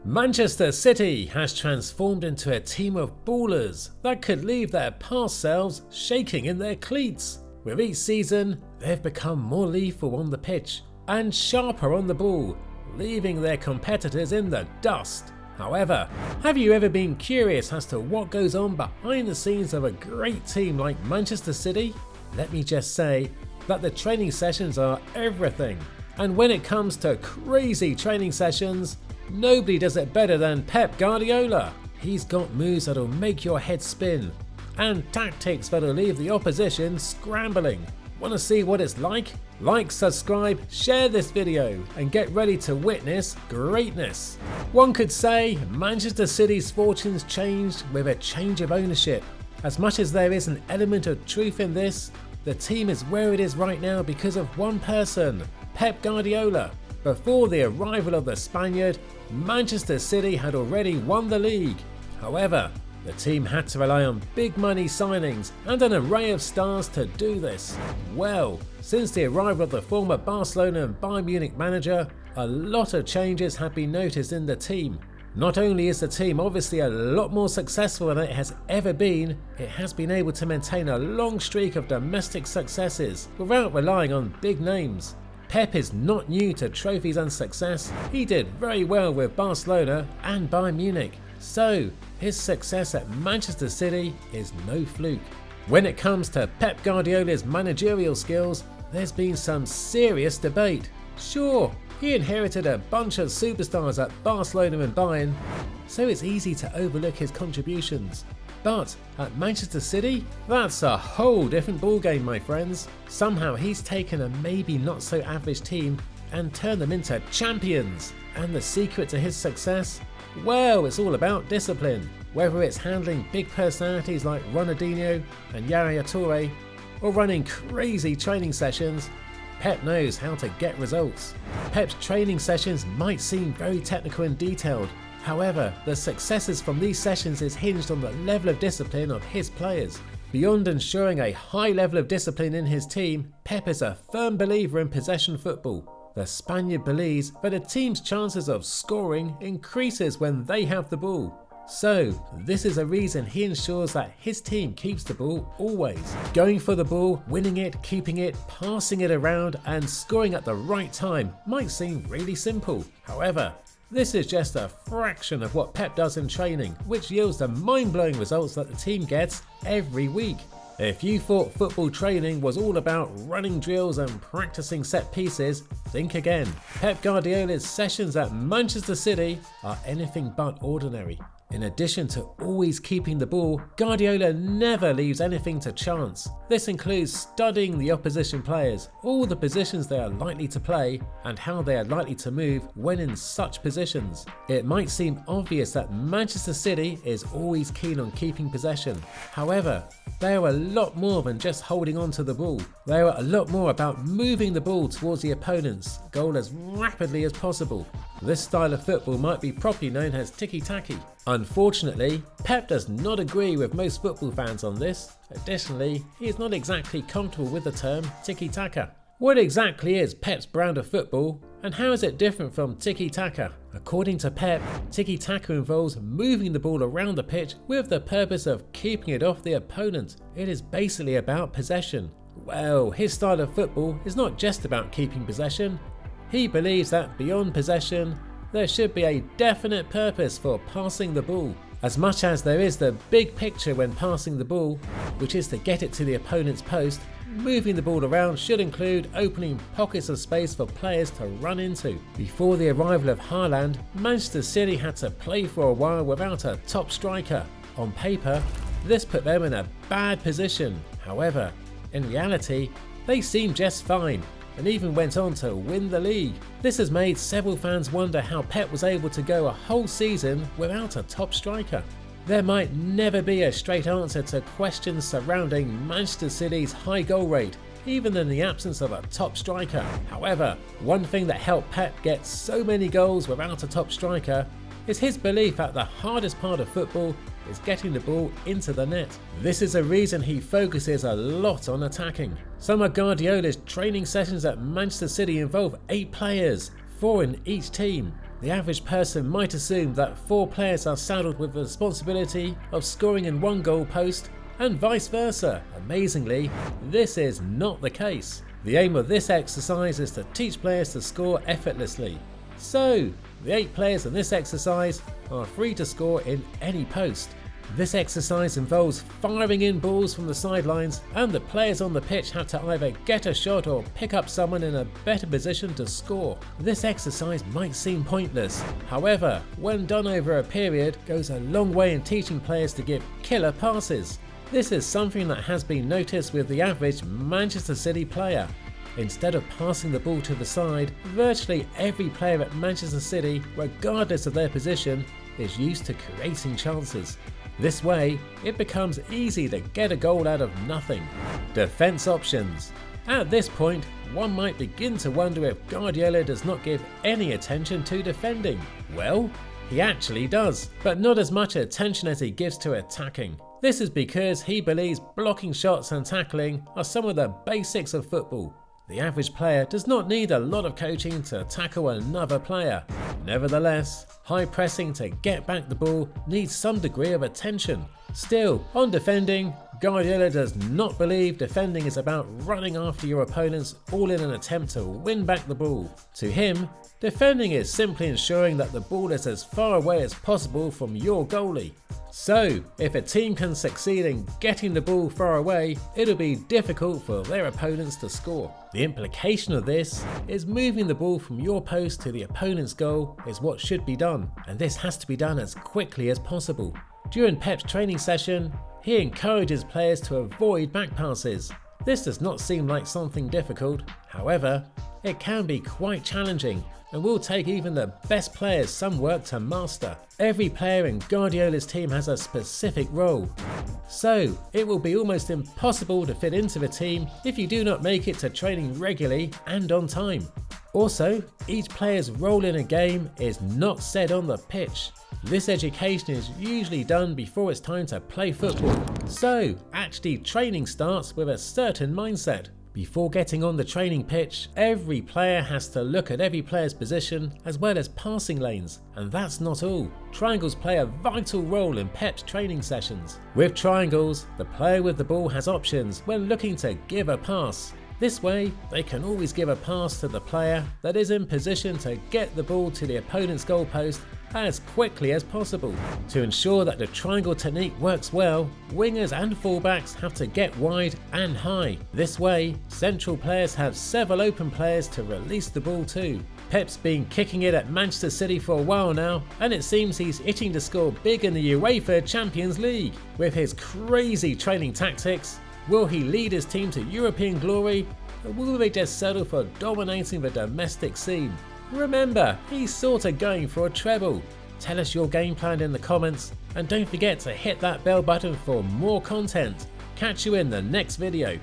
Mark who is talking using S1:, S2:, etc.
S1: Manchester City has transformed into a team of ballers that could leave their past selves shaking in their cleats. With each season, they've become more lethal on the pitch and sharper on the ball, leaving their competitors in the dust. However, have you ever been curious as to what goes on behind the scenes of a great team like Manchester City? Let me just say that the training sessions are everything. And when it comes to crazy training sessions, nobody does it better than Pep Guardiola. He's got moves that'll make your head spin and tactics that'll leave the opposition scrambling. Want to see what it's like? Like, subscribe, share this video and get ready to witness greatness. One could say Manchester City's fortunes changed with a change of ownership. As much as there is an element of truth in this, the team is where it is right now because of one person, Pep Guardiola. Before the arrival of the Spaniard, Manchester City had already won the league. However, the team had to rely on big money signings and an array of stars to do this. Well, since the arrival of the former Barcelona and Bayern Munich manager, a lot of changes have been noticed in the team. Not only is the team obviously a lot more successful than it has ever been, it has been able to maintain a long streak of domestic successes without relying on big names. Pep is not new to trophies and success. He did very well with Barcelona and Bayern Munich. So, his success at Manchester City is no fluke. When it comes to Pep Guardiola's managerial skills, there's been some serious debate. Sure, he inherited a bunch of superstars at Barcelona and Bayern, so it's easy to overlook his contributions. But at Manchester City, that's a whole different ballgame, my friends. Somehow he's taken a maybe not so average team and turned them into champions. And the secret to his success? Well, it's all about discipline. Whether it's handling big personalities like Ronaldinho and Yaya Toure, or running crazy training sessions, Pep knows how to get results. Pep's training sessions might seem very technical and detailed. However, the successes from these sessions is hinged on the level of discipline of his players. Beyond ensuring a high level of discipline in his team, Pep is a firm believer in possession football. The Spaniard believes that a team's chances of scoring increases when they have the ball. So, this is a reason he ensures that his team keeps the ball always. Going for the ball, winning it, keeping it, passing it around and scoring at the right time might seem really simple. However, this is just a fraction of what Pep does in training, which yields the mind-blowing results that the team gets every week. If you thought football training was all about running drills and practicing set pieces, think again. Pep Guardiola's sessions at Manchester City are anything but ordinary. In addition to always keeping the ball, Guardiola never leaves anything to chance. This includes studying the opposition players, all the positions they are likely to play, and how they are likely to move when in such positions. It might seem obvious that Manchester City is always keen on keeping possession. However, they are a lot more than just holding on to the ball. They are a lot more about moving the ball towards the opponent's goal as rapidly as possible. This style of football might be properly known as tiki-taki. Unfortunately, Pep does not agree with most football fans on this. Additionally, he is not exactly comfortable with the term tiki-taka. What exactly is Pep's brand of football, and how is it different from tiki-taka? According to Pep, tiki-taka involves moving the ball around the pitch with the purpose of keeping it off the opponent. It is basically about possession. Well, his style of football is not just about keeping possession. He believes that beyond possession, there should be a definite purpose for passing the ball. As much as there is the big picture when passing the ball, which is to get it to the opponent's post, moving the ball around should include opening pockets of space for players to run into. Before the arrival of Haaland, Manchester City had to play for a while without a top striker. On paper, this put them in a bad position. However, in reality, they seemed just fine and even went on to win the league. This has made several fans wonder how Pep was able to go a whole season without a top striker. There might never be a straight answer to questions surrounding Manchester City's high goal rate, even in the absence of a top striker. However, one thing that helped Pep get so many goals without a top striker is his belief that the hardest part of football is getting the ball into the net. This is a reason he focuses a lot on attacking. Some of Guardiola's training sessions at Manchester City involve 8 players, 4 in each team. The average person might assume that 4 players are saddled with the responsibility of scoring in one goal post and vice versa. Amazingly, this is not the case. The aim of this exercise is to teach players to score effortlessly. So, the 8 players in this exercise are free to score in any post. This exercise involves firing in balls from the sidelines, and the players on the pitch have to either get a shot or pick up someone in a better position to score. This exercise might seem pointless, however, when done over a period, goes a long way in teaching players to give killer passes. This is something that has been noticed with the average Manchester City player. Instead of passing the ball to the side, virtually every player at Manchester City, regardless of their position, is used to creating chances. This way, it becomes easy to get a goal out of nothing. Defense options. At this point, one might begin to wonder if Guardiola does not give any attention to defending. Well, he actually does, but not as much attention as he gives to attacking. This is because he believes blocking shots and tackling are some of the basics of football. The average player does not need a lot of coaching to tackle another player. Nevertheless, high pressing to get back the ball needs some degree of attention. Still, on defending, Guardiola does not believe defending is about running after your opponents all in an attempt to win back the ball. To him, defending is simply ensuring that the ball is as far away as possible from your goalie. So, if a team can succeed in getting the ball far away, it'll be difficult for their opponents to score. The implication of this is moving the ball from your post to the opponent's goal is what should be done, and this has to be done as quickly as possible. During Pep's training session, he encourages players to avoid back passes. This does not seem like something difficult, however, it can be quite challenging and will take even the best players some work to master. Every player in Guardiola's team has a specific role, so it will be almost impossible to fit into the team if you do not make it to training regularly and on time. Also, each player's role in a game is not said on the pitch. This education is usually done before it's time to play football, so actually training starts with a certain mindset. Before getting on the training pitch, every player has to look at every player's position as well as passing lanes. And that's not all. Triangles play a vital role in Pep's training sessions. With triangles, the player with the ball has options when looking to give a pass. This way, they can always give a pass to the player that is in position to get the ball to the opponent's goalpost as quickly as possible. To ensure that the triangle technique works well, wingers and fullbacks have to get wide and high. This way, central players have several open players to release the ball to. Pep's been kicking it at Manchester City for a while now, and it seems he's itching to score big in the UEFA Champions League. With his crazy training tactics, will he lead his team to European glory, or will they just settle for dominating the domestic scene? Remember, he's sort of going for a treble. Tell us your game plan in the comments, and don't forget to hit that bell button for more content. Catch you in the next video.